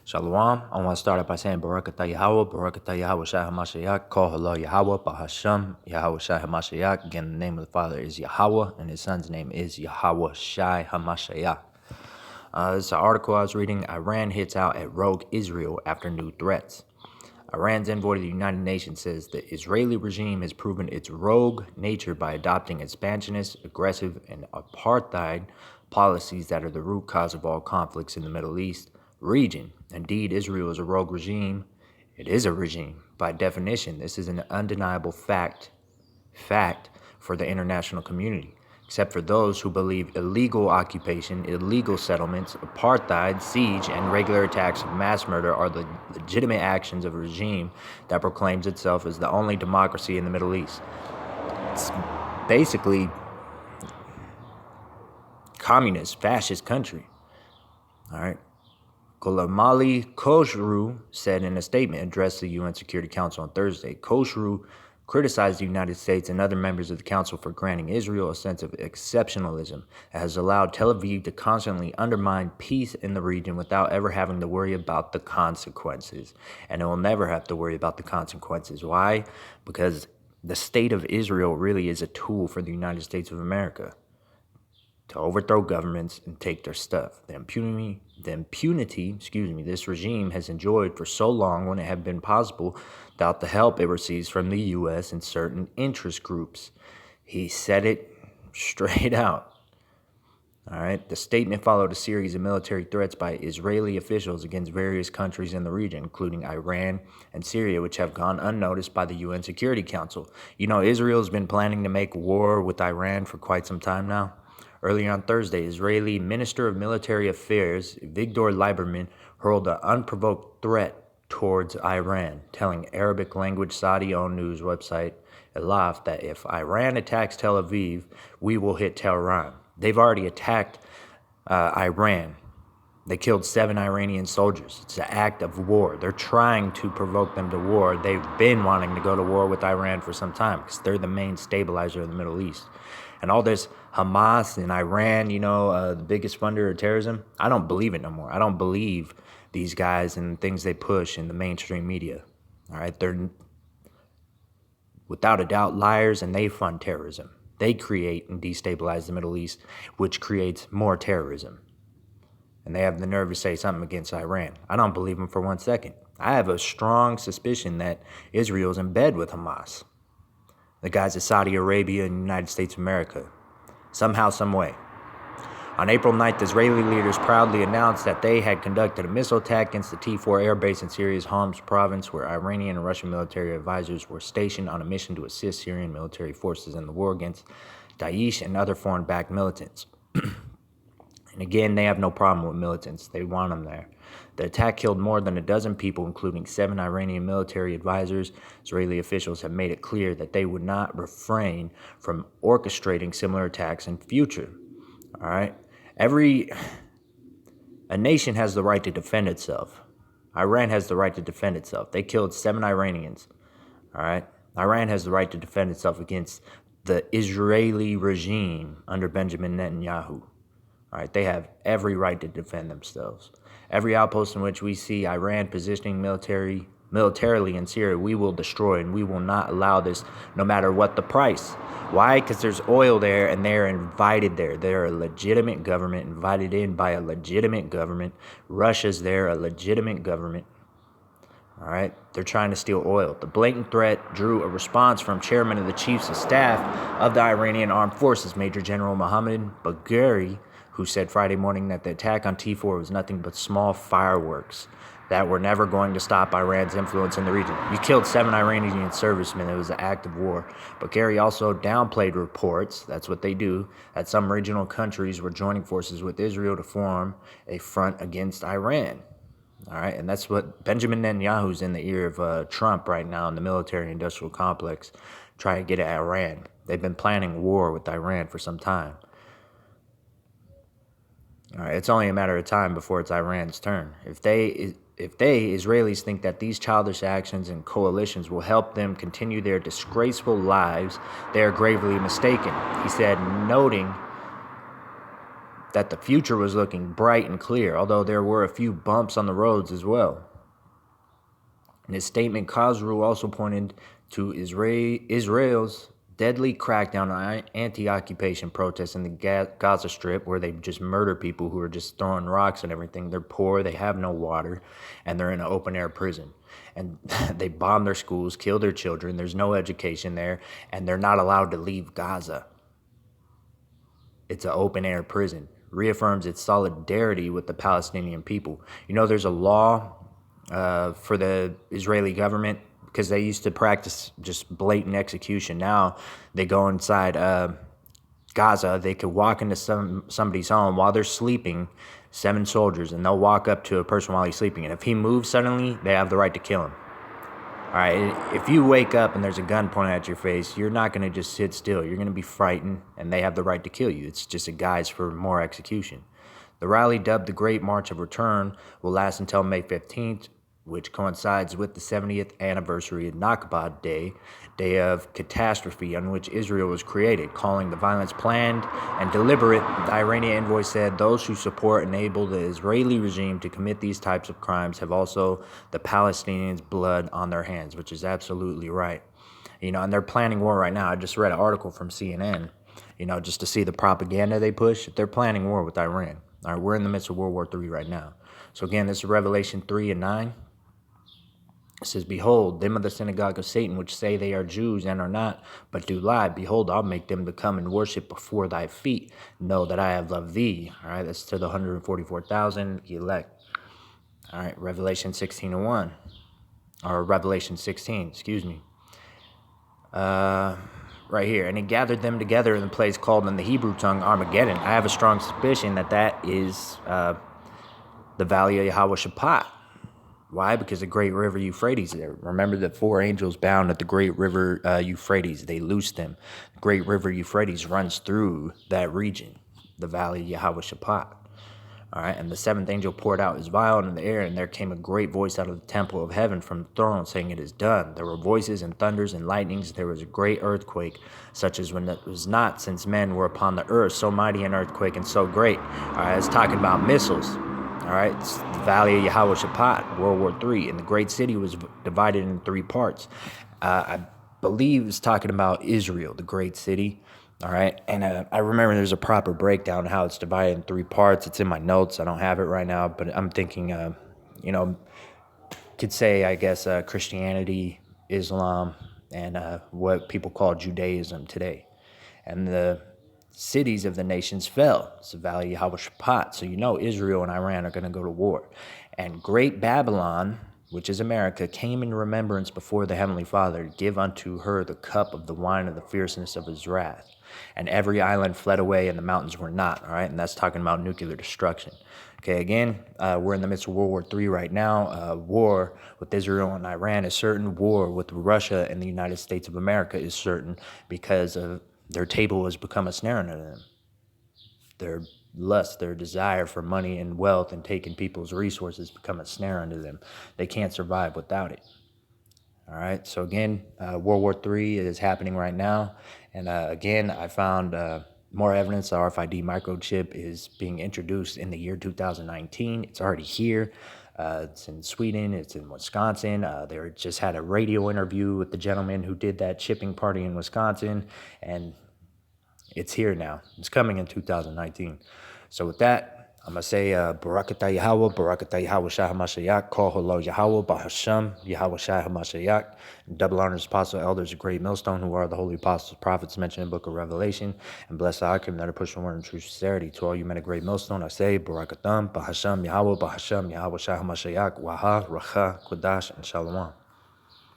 Shalom. I want to start out by saying Barak Atah Yahweh, Barak Atah Yahweh Shai HaMashiach, Kol Hala Yahweh, Bahasham, Yahweh Shai HaMashiach. Again, the name of the Father is Yahweh, and his son's name is Yahweh Shai HaMashiach. This is an article I was reading. Iran hits out at rogue Israel after new threats. Iran's envoy to the United Nations says the Israeli regime has proven its rogue nature by adopting expansionist, aggressive, and apartheid policies that are the root cause of all conflicts in the Middle East region. Indeed, Israel is a rogue regime. It is a regime. By definition, this is an undeniable fact for the international community, except for those who believe illegal occupation, illegal settlements, apartheid, siege, and regular attacks of mass murder are the legitimate actions of a regime that proclaims itself as the only democracy in the Middle East. It's basically communist, fascist country. All right. Ghulamali Khosrow said in a statement addressed to the UN Security Council on Thursday. Khosrow criticized the United States and other members of the Council for granting Israel a sense of exceptionalism that has allowed Tel Aviv to constantly undermine peace in the region without ever having to worry about the consequences. And it will never have to worry about the consequences. Why? Because the state of Israel really is a tool for the United States of America to overthrow governments and take their stuff. The impunity this regime has enjoyed for so long wouldn't have been possible without the help it receives from the U.S. and certain interest groups. He said it straight out. All right. The statement followed a series of military threats by Israeli officials against various countries in the region, including Iran and Syria, which have gone unnoticed by the UN Security Council. You know, Israel's been planning to make war with Iran for quite some time now. Earlier on Thursday, Israeli Minister of Military Affairs Avigdor Lieberman hurled an unprovoked threat towards Iran, telling Arabic-language Saudi-owned news website Elaf that if Iran attacks Tel Aviv, we will hit Tehran. They've already attacked Iran. They killed 7 Iranian soldiers. It's an act of war. They're trying to provoke them to war. They've been wanting to go to war with Iran for some time because they're the main stabilizer of the Middle East. And all this Hamas and Iran, the biggest funder of terrorism, I don't believe it no more. I don't believe these guys and the things they push in the mainstream media. All right, they're without a doubt liars, and they fund terrorism. They create and destabilize the Middle East, which creates more terrorism. And they have the nerve to say something against Iran. I don't believe them for 1 second. I have a strong suspicion that Israel is in bed with Hamas, the guys of Saudi Arabia and the United States of America, somehow, some way. On April 9th, Israeli leaders proudly announced that they had conducted a missile attack against the T4 air base in Syria's Homs province, where Iranian and Russian military advisors were stationed on a mission to assist Syrian military forces in the war against Daesh and other foreign-backed militants. And again, they have no problem with militants. They want them there. The attack killed more than a dozen people, including 7 Iranian military advisors. Israeli officials have made it clear that they would not refrain from orchestrating similar attacks in future. All right? A nation has the right to defend itself. Iran has the right to defend itself. They killed 7 Iranians. All right? Iran has the right to defend itself against the Israeli regime under Benjamin Netanyahu. All right, they have every right to defend themselves. Every outpost in which we see Iran positioning militarily in Syria, we will destroy, and we will not allow this no matter what the price. Why? Because there's oil there, and they're invited there. They're a legitimate government, invited in by a legitimate government. Russia's there, a legitimate government. All right, they're trying to steal oil. The blatant threat drew a response from Chairman of the Chiefs of Staff of the Iranian Armed Forces, Major General Mohammad Bagheri, who said Friday morning that the attack on T4 was nothing but small fireworks that were never going to stop Iran's influence in the region. You killed 7 Iranian servicemen. It was an act of war. Bagheri also downplayed reports, that's what they do, that some regional countries were joining forces with Israel to form a front against Iran. All right, and that's what Benjamin Netanyahu's in the ear of Trump right now in the military-industrial complex, trying to get at Iran. They've been planning war with Iran for some time. All right, it's only a matter of time before it's Iran's turn. If they, Israelis, think that these childish actions and coalitions will help them continue their disgraceful lives, they are gravely mistaken, he said, noting that the future was looking bright and clear, although there were a few bumps on the roads as well. In his statement, Khosrow also pointed to Israel's deadly crackdown on anti-occupation protests in the Gaza Strip, where they just murder people who are just throwing rocks and everything. They're poor, they have no water, and they're in an open-air prison. And they bomb their schools, kill their children. There's no education there, and they're not allowed to leave Gaza. It's an open-air prison. Reaffirms its solidarity with the Palestinian people. You know, there's a law for the Israeli government, because they used to practice just blatant execution. Now they go inside Gaza. They could walk into somebody's home while they're sleeping, 7 soldiers, and they'll walk up to a person while he's sleeping. And if he moves suddenly, they have the right to kill him. All right, if you wake up and there's a gun pointed at your face, you're not going to just sit still. You're going to be frightened, and they have the right to kill you. It's just a guise for more execution. The rally, dubbed the Great March of Return, will last until May 15th, which coincides with the 70th anniversary of Nakba Day, day of catastrophe on which Israel was created, calling the violence planned and deliberate. The Iranian envoy said those who support and enable the Israeli regime to commit these types of crimes have also the Palestinians' blood on their hands, which is absolutely right. You know, and they're planning war right now. I just read an article from CNN, you know, just to see the propaganda they push. They're planning war with Iran. All right, we're in the midst of World War III right now. So again, this is Revelation 3:9. It says, behold, them of the synagogue of Satan, which say they are Jews and are not, but do lie. Behold, I'll make them to come and worship before thy feet. Know that I have loved thee. All right, that's to the 144,000 elect. All right, Revelation 16:1. Or Revelation 16, excuse me. Right here. And he gathered them together in a place called in the Hebrew tongue Armageddon. I have a strong suspicion that that is the valley of Yahweh Shaphat. Why? Because the great river Euphrates there. Remember the 4 angels bound at the great river Euphrates. They loosed them. The great river Euphrates runs through that region, the valley of Yahweh Shaphat. All right, and the 7th angel poured out his vial into the air, and there came a great voice out of the temple of heaven from the throne, saying, it is done. There were voices and thunders and lightnings. There was a great earthquake, such as when it was not since men were upon the earth, so mighty an earthquake and so great. All right, it's talking about missiles. All right, it's the valley of Yahweh Shaphat, World War III, and the great city was divided in 3 parts. I believe it's talking about Israel, the great city. All right, and I remember there's a proper breakdown of how it's divided in 3 parts. It's in my notes. I don't have it right now, but I'm thinking, you know, could say, I guess, Christianity, Islam, and what people call Judaism today. And the cities of the nations fell. It's the valley of Yahweh Shaphat. So you know Israel and Iran are going to go to war. And great Babylon, which is America, came in remembrance before the Heavenly Father to give unto her the cup of the wine of the fierceness of his wrath. And every island fled away and the mountains were not. All right, and that's talking about nuclear destruction. Okay, again, we're in the midst of World War III right now. War with Israel and Iran is certain. War with Russia and the United States of America is certain, because of their table has become a snare unto them. Their lust, their desire for money and wealth and taking people's resources become a snare unto them. They can't survive without it. All right, so again, World War III is happening right now. And again, I found more evidence the RFID microchip is being introduced in the year 2019. It's already here. It's in Sweden. It's in Wisconsin. They just had a radio interview with the gentleman who did that shipping party in Wisconsin, and it's here now. It's coming in 2019. So with that, I'm going to say, Barakatah Yahweh Shah HaMashiach, Kol Holo Yahweh, Bahasham, Yahweh Shah HaMashiach, double honors, apostle, elders, of great millstone, who are the holy apostles, prophets mentioned in the book of Revelation, and bless the Akim that are pushing word in true sincerity. To all you men of great millstone, I say, Barakatam, Bahasham, Yahweh Shah HaMashiach, Waha, Racha, Kodash, and Shalom.